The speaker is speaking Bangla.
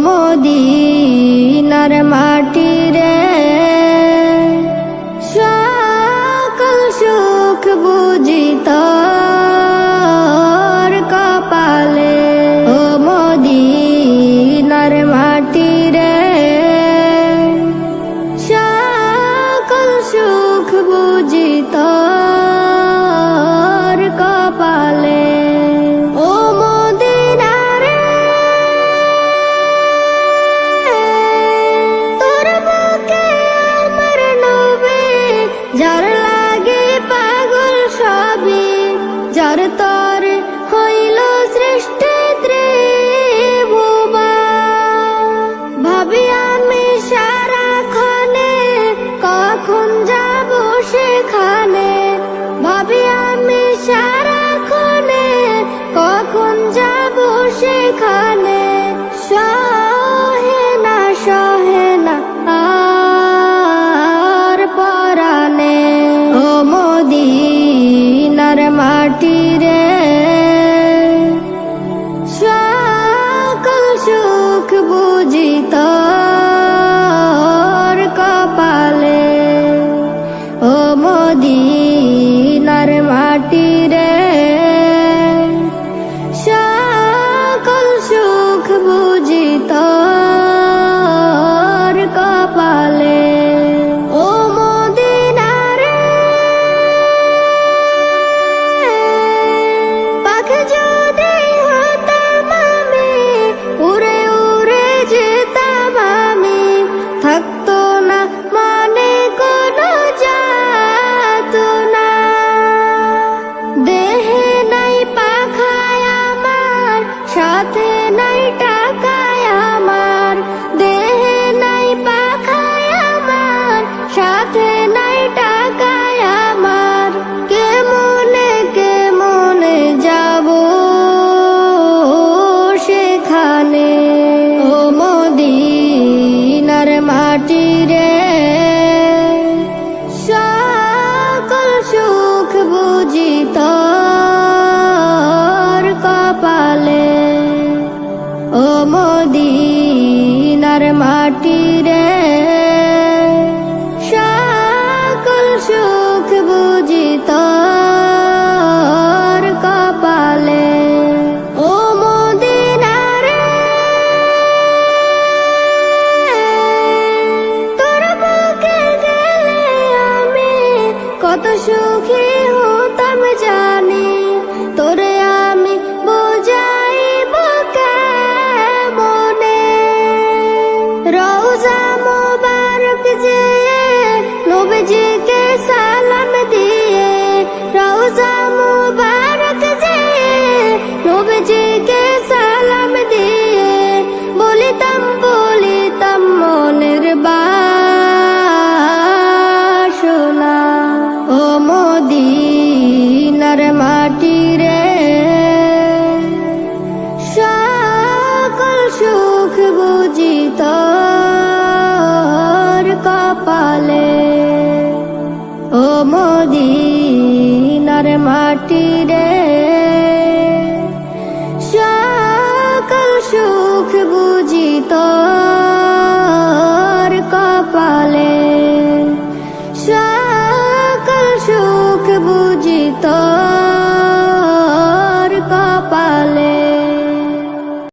মদিনার মাটি রে সকল সুখ বুঝি তোর কপালে। ও মদিনার মাটি রে সকল সুখ বুঝি তোর কপালে। ও মদিনা রে তোর বুকে আমার নবী যার লাগে পাগল সবই, যার তর হইল সৃষ্টি ত্রিভুবন। ভাবি আমি সারাক্ষণে কখন যাব সেখানে, ভাবি আমি সারাক্ষণে কখন যাব সেখানে। সহে না আর পরাণে। ও মদিনার মাটি রে সকল সুখ বুঝি তোর কপালে। ও মদিনার মাটি রে সকল সুখ বুঝি তোর কপালে। ও মদিনা রে পাখি যদি হতাম আমি, উড়ে উড়ে যেতাম আমি, থাকতো না মনে কোনো যাতনা। দেহে নাই পাখায় আমার, সাথে নাই টাকায় আমার, দেহে নাই পাখায় আমার, সাথে নাই টাকায় আমার। কেমনে যাব সেখানে। ও মদিনার মাটি রে সকল সুখ বুঝি তোর কপালে। ও মদিনার মাটি রে সকল সুখ বুঝি তোর কপালে। ও মদিনা রে তোর বুকে গেলে আমি কত সুখী হতাম জানি, তোরে আমি বুঝাইব কেমনে। রওজা মুবারক যেয়ে নবীজিকে সালাম দিয়ে, রওজা মুবারক যেয়ে নবীজিকে সালাম দিয়ে, বলিতাম মনের বাসনা। ও মদিনার মাটি রে সকল সুখ